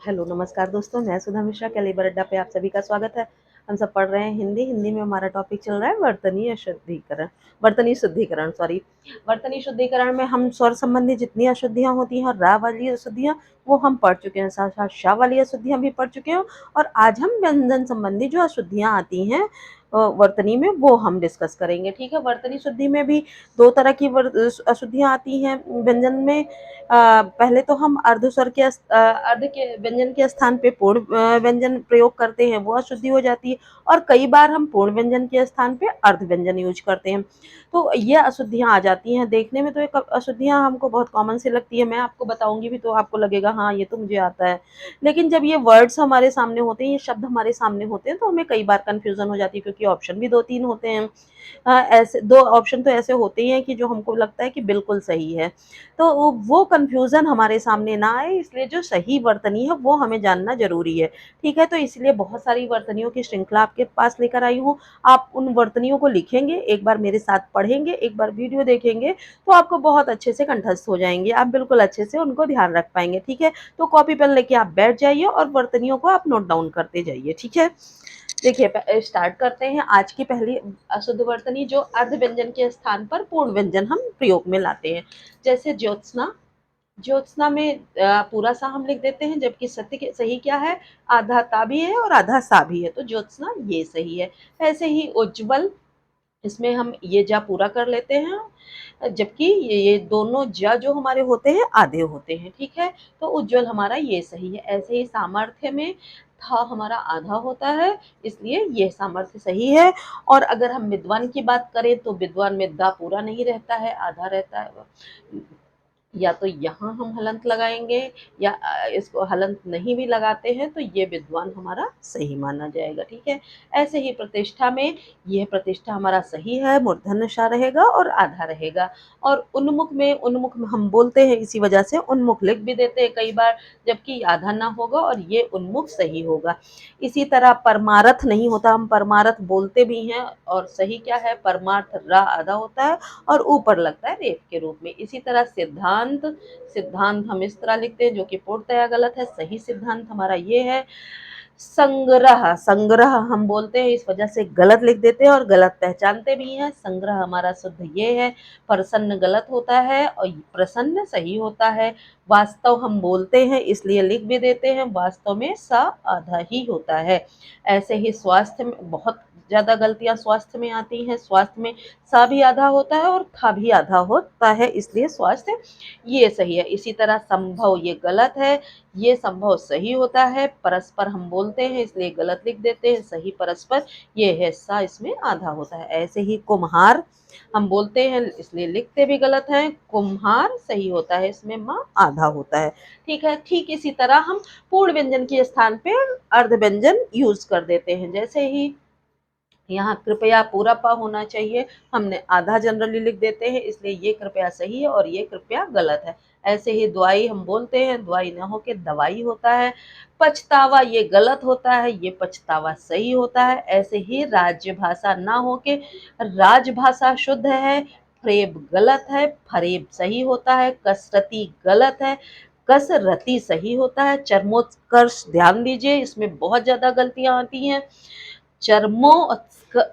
Hello नमस्कार दोस्तों, मैं सुधा मिश्रा कैलिबर अड्डा पे आप सभी का स्वागत है। हम सब पढ़ रहे हैं हिंदी में हमारा टॉपिक चल रहा है वर्तनी शुद्धिकरण सॉरी। वर्तनी शुद्धिकरण में हम स्वर संबंधी जितनी अशुद्धियां होती हैं और रा वाली अशुद्धियां वो हम पढ़ चुके हैं, साथ साथ शा वाली अशुद्धियां भी पढ़ चुके हैं। और आज हम व्यंजन संबंधी जो अशुद्धियां आती हैं वर्तनी में वो हम डिस्कस करेंगे। ठीक है, वर्तनी शुद्धि में भी दो तरह की अशुद्धियां आती हैं व्यंजन में। पहले तो हम अर्धस्वर के अर्ध के व्यंजन के स्थान पे पूर्ण व्यंजन प्रयोग करते हैं, वो अशुद्धि हो जाती है। और कई बार हम पूर्ण व्यंजन के स्थान पे अर्ध व्यंजन यूज करते हैं, तो ये अशुद्धियां आ जाती हैं। देखने में तो ये अशुद्धियां हमको बहुत कॉमन सी लगती है, मैं आपको बताऊंगी भी तो आपको लगेगा हाँ ये तो मुझे आता है। लेकिन जब ये वर्ड्स हमारे सामने होते हैं, ये शब्द हमारे सामने होते हैं, तो हमें कई बार कंफ्यूजन हो जाती है, क्योंकि ऑप्शन भी 2-3 होते हैं। ऐसे 2 ऑप्शन तो ऐसे होते ही हैं कि जो हमको लगता है कि बिल्कुल सही है। तो वो कन्फ्यूज़न हमारे सामने ना आए, इसलिए जो सही वर्तनी है वो हमें जानना ज़रूरी है। ठीक है? तो इसलिए बहुत सारी वर्तनियों की श्रृंखला आपके पास लेकर आई हूँ। आप उन वर्तनियों को लिखेंगे, एक बार मेरे साथ पढ़ेंगे, एक बार वीडियो देखेंगे, तो आपको बहुत अच्छे से कंठस्थ हो जाएँगे। आप बिल्कुल अच्छे से उनको ध्यान रख पाएँगे। ठीक है? तो कॉपी पेन लेके आप बैठ जाइए और वर्तनियों को आप नोट डाउन करते जाइए। ठीक है? देखिए, स्टार्ट करते हैं आज की पहली अशुद्ध वर्तनी, जो अर्ध व्यंजन के स्थान पर पूर्ण व्यंजन हम प्रयोग में लाते हैं। जैसे ज्योत्सना। ज्योत्सना में पूरा सा हम लिख देते हैं, जबकि सही क्या है, आधा ता भी है और आधा सा भी है, तो ज्योत्सना ये सही है। ऐसे ही उज्ज्वल, इसमें हम ये जा पूरा कर लेते हैं, जबकि ये दोनों जा जो हमारे होते हैं आधे होते हैं। ठीक है, तो उज्ज्वल हमारा ये सही है। ऐसे ही सामर्थ्य में था हमारा आधा होता है, इसलिए ये सामर्थ्य सही है। और अगर हम विद्वान की बात करें तो विद्वान में दा पूरा नहीं रहता है, आधा रहता है। या तो यहाँ हम हलंत लगाएंगे, या इसको हलंत नहीं भी लगाते हैं तो ये विद्वान हमारा सही माना जाएगा। ठीक है, ऐसे ही प्रतिष्ठा में, यह प्रतिष्ठा हमारा सही है, मूर्धन्य ष रहेगा और आधा रहेगा। और उन्मुख में हम बोलते हैं, इसी वजह से उन्मुख लिख भी देते हैं कई बार, जबकि आधा ना होगा और ये उन्मुख सही होगा। इसी तरह परमारथ नहीं होता, हम परमारथ बोलते भी हैं, और सही क्या है, परमार्थ रा आधा होता है और ऊपर लगता है रेफ के रूप में। इसी तरह सिद्धांत, सिद्धांत हम इस तरह लिखते हैं, जो कि पूर्णतया गलत है। सही सिद्धांत हमारा ये है। संग्रह, संग्रह हम बोलते हैं, इस वजह से गलत लिख देते हैं और गलत पहचानते भी हैं। संग्रह हमारा शुद्ध ये है। प्रसन्न गलत होता है और प्रसन्न सही होता है। वास्तव हम बोलते हैं, इसलिए लिख भी देते हैं, वास्तव में सा आधा ही होता है। ऐसे ही स्वास्थ्य में बहुत ज़्यादा गलतियां स्वास्थ्य में आती हैं। स्वास्थ्य में सा भी आधा होता है और था भी आधा होता है, इसलिए स्वास्थ्य ये सही है। इसी तरह संभव ये गलत है, ये संभव सही होता है। परस्पर हम बोलते हैं, इसलिए गलत लिख देते हैं, सही परस्पर ये है, सा इसमें आधा होता है। ऐसे ही कुम्हार हम बोलते हैं, इसलिए लिखते भी गलत हैं, कुम्हार सही होता है, इसमें माँ आधा होता है। ठीक है, ठीक इसी तरह हम पूर्ण व्यंजन के स्थान पे अर्ध व्यंजन यूज कर देते हैं। जैसे ही यहाँ कृपया पूरा पा होना चाहिए, हमने आधा जनरली लिख देते हैं, इसलिए ये कृपया सही है और ये कृपया गलत है। ऐसे ही दवाई हम बोलते हैं, दवाई ना होके दवाई होता है। पछतावा ये गलत होता है, ये पछतावा सही होता है। ऐसे ही राजभाषा ना होके राजभाषा शुद्ध है। फ्रेब गलत है, फरेब सही होता है। कसरती गलत है, कसरती सही होता है। चरमोत्कर्ष ध्यान दीजिए, इसमें बहुत ज्यादा गलतियां आती हैं। चरमो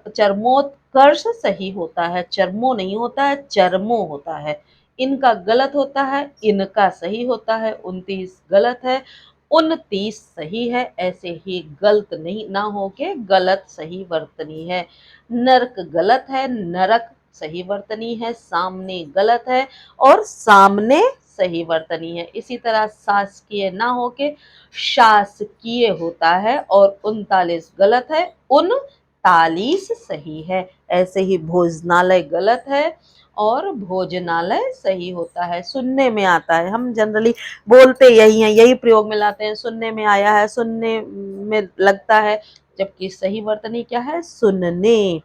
चरमोत्कर्ष सही होता है, चरमो नहीं होता है, चरमो होता है। इनका गलत होता है, इनका सही होता है। 29 गलत है, 29 सही है। ऐसे ही गलत नहीं ना होके गलत सही वर्तनी है। नर्क गलत है, नरक सही वर्तनी है। सामने गलत है और सामने सही वर्तनी है। इसी तरह शासकीय ना होके शासकीय होता है और 39 गलत है, 39 सही है। ऐसे ही भोजनालय गलत है और भोजनालय सही होता है। सुनने में आता है, हम जनरली बोलते यही हैं, यही प्रयोग में लाते हैं, सुनने में आया है, सुनने में लगता है, जबकि सही वर्तनी क्या है, सुनने।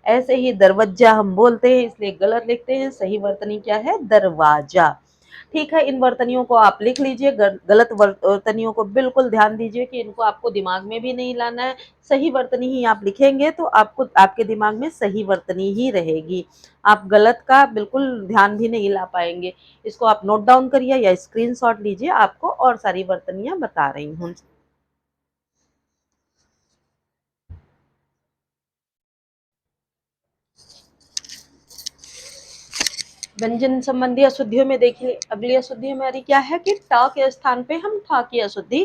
ऐसे ही दरवाजा हम बोलते हैं, इसलिए गलत लिखते हैं, सही वर्तनी क्या है, दरवाजा। ठीक है, इन वर्तनियों को आप लिख लीजिए, गलत वर्तनियों को बिल्कुल ध्यान दीजिए कि इनको आपको दिमाग में भी नहीं लाना है। सही वर्तनी ही आप लिखेंगे तो आपको आपके दिमाग में सही वर्तनी ही रहेगी, आप गलत का बिल्कुल ध्यान भी नहीं ला पाएंगे। इसको आप नोट डाउन करिए या स्क्रीनशॉट लीजिए, आपको और सारी वर्तनियां बता रही हूँ। व्यंजन संबंधी अशुद्धियों में देखिए, अगली अशुद्धि हमारी क्या है कि ट के स्थान पे हम ठ की अशुद्धि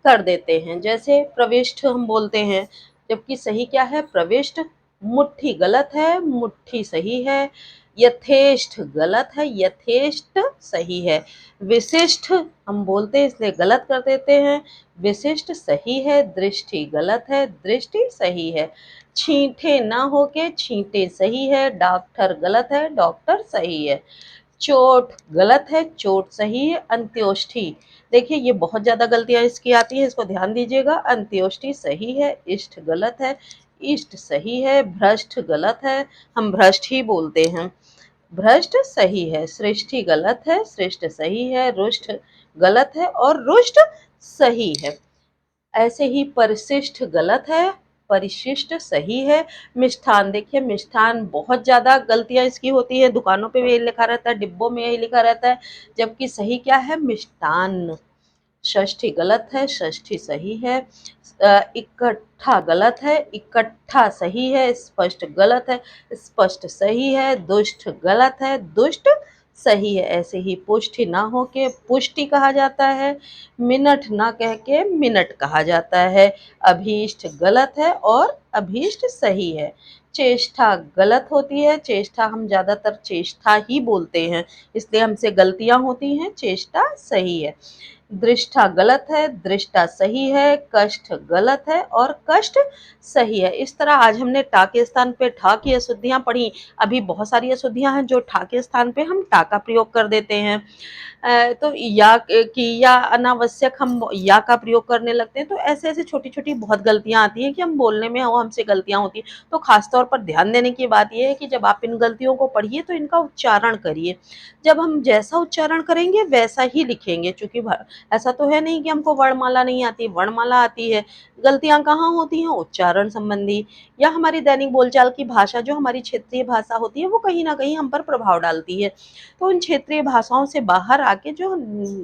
कर देते हैं। जैसे प्रविष्ट हम बोलते हैं, जबकि सही क्या है प्रविष्ट। मुट्ठी गलत है, मुट्ठी सही है। यथेष्ट गलत है, यथेष्ट सही है। विशिष्ट हम बोलते हैं इसलिए गलत कर देते हैं, विशिष्ट सही है। दृष्टि गलत है, दृष्टि सही है। छींटे ना होके छींटे सही है। डॉक्टर गलत है, डॉक्टर सही है। चोट गलत है, चोट सही है। अंत्योष्ठी, देखिए ये बहुत ज्यादा गलतियां इसकी आती है, इसको ध्यान दीजिएगा। अंत्योष्ठी सही है, इष्ट गलत है, इष्ट सही है। भ्रष्ट गलत है, हम भ्रष्ट ही बोलते हैं। भ्रष्ट सही है। सृष्टि गलत है, सृष्ट सही है। रुष्ट गलत है और रुष्ट सही है। ऐसे ही परिशिष्ट गलत है, परिशिष्ट सही है। मिष्ठान, देखिए मिष्ठान बहुत ज्यादा गलतियां इसकी होती है, दुकानों पे भी यही लिखा रहता है, डिब्बों में यही लिखा रहता है, जबकि सही क्या है मिष्टान। षष्ठी गलत है, षष्ठी सही है। इकट्ठा गलत है, इकट्ठा सही है। स्पष्ट गलत है, स्पष्ट सही है। दुष्ट गलत है, दुष्ट सही है। ऐसे ही पुष्टि ना हो के पुष्टि कहा जाता है, मिनट ना कह के मिनट कहा जाता है। अभीष्ट गलत है और अभीष्ट सही है। चेष्टा गलत होती है, चेष्टा हम ज्यादातर चेष्टा ही बोलते हैं, इसलिए हमसे गलतियां होती हैं। चेष्टा सही है। दृष्टा गलत है, दृष्टा सही है। कष्ट गलत है और कष्ट सही है। इस तरह आज हमने टा के स्थान पे ठा की अशुद्धियां पढ़ी। अभी बहुत सारी अशुद्धियां हैं जो ठा के स्थान पे हम टा का प्रयोग कर देते हैं। तो या कि या अनावश्यक हम या का प्रयोग करने लगते हैं, तो ऐसे ऐसे छोटी छोटी बहुत गलतियां आती हैं कि हम बोलने में वो हमसे गलतियां होती हैं। तो खासतौर पर ध्यान देने की बात यह है कि जब आप इन गलतियों को पढ़िए तो इनका उच्चारण करिए। जब हम जैसा उच्चारण करेंगे वैसा ही लिखेंगे, चूंकि ऐसा तो है नहीं कि हमको वर्णमाला नहीं आती, वर्णमाला आती है। गलतियां कहाँ होती हैं उच्चारण संबंधी, या हमारी दैनिक बोलचाल की भाषा जो हमारी क्षेत्रीय भाषा होती है वो कहीं ना कहीं हम पर प्रभाव डालती है। तो उन क्षेत्रीय भाषाओं से बाहर आके जो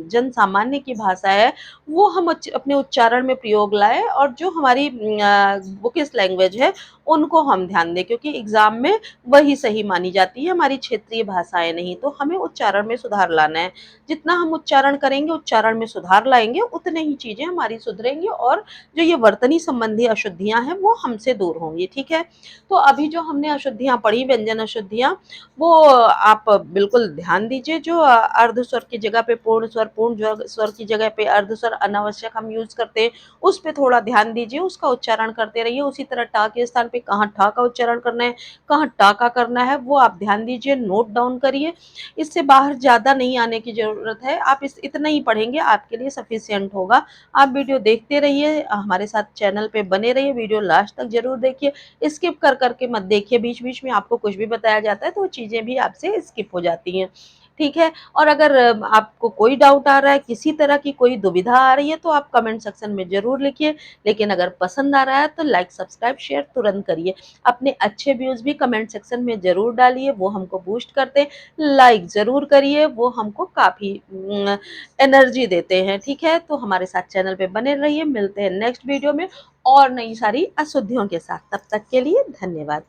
जन सामान्य की भाषा है वो हम अपने उच्चारण में प्रयोग लाए, और जो हमारी बुकिश लैंग्वेज है उनको हम ध्यान दें, क्योंकि एग्जाम में वही सही मानी जाती है, हमारी क्षेत्रीय भाषाएं नहीं। तो हमें उच्चारण में सुधार लाना है। जितना हम उच्चारण करेंगे, उच्चारण में सुधार लाएंगे, उतने ही चीजें हमारी सुधरेंगी और जो ये वर्तनी संबंधी अशुद्धियां हैं वो हमसे दूर होंगी। ठीक है, तो अभी जो हमने अशुद्धियां पढ़ी, व्यंजन अशुद्धियां, वो आप बिल्कुल ध्यान दीजिए। जो अर्ध स्वर की जगह पे पूर्ण स्वर, पूर्ण स्वर की जगह पे अर्ध स्वर अनावश्यक हम यूज करते हैं, उस पे थोड़ा ध्यान दीजिए, उसका उच्चारण करते रहिए। उसी तरह टा के स्थान पे कहाँ ठा का उच्चारण करना है, कहाँ टा का करना है, वो आप ध्यान दीजिए, नोट डाउन करिए। इससे बाहर ज्यादा नहीं आने की जरूरत है, आप इस इतना ही पढ़ेंगे आपके लिए सफिशियंट होगा। आप वीडियो देखते रहिए, हमारे साथ चैनल पे बने रहिए, वीडियो लास्ट तक जरूर देखिए, स्किप कर करके मत देखिए। बीच बीच में आपको कुछ भी बताया जाता है तो वो चीजें भी आपसे स्किप हो जाती हैं। ठीक है, और अगर आपको कोई डाउट आ रहा है, किसी तरह की कोई दुविधा आ रही है, तो आप कमेंट सेक्शन में जरूर लिखिए। लेकिन अगर पसंद आ रहा है तो लाइक सब्सक्राइब शेयर तुरंत करिए। अपने अच्छे व्यूज भी कमेंट सेक्शन में जरूर डालिए, वो हमको बूस्ट करते हैं। लाइक जरूर करिए, वो हमको काफी एनर्जी देते हैं। ठीक है, तो हमारे साथ चैनल पे बने रहिए, मिलते हैं नेक्स्ट वीडियो में और नई सारी अशुद्धियों के साथ। तब तक के लिए धन्यवाद।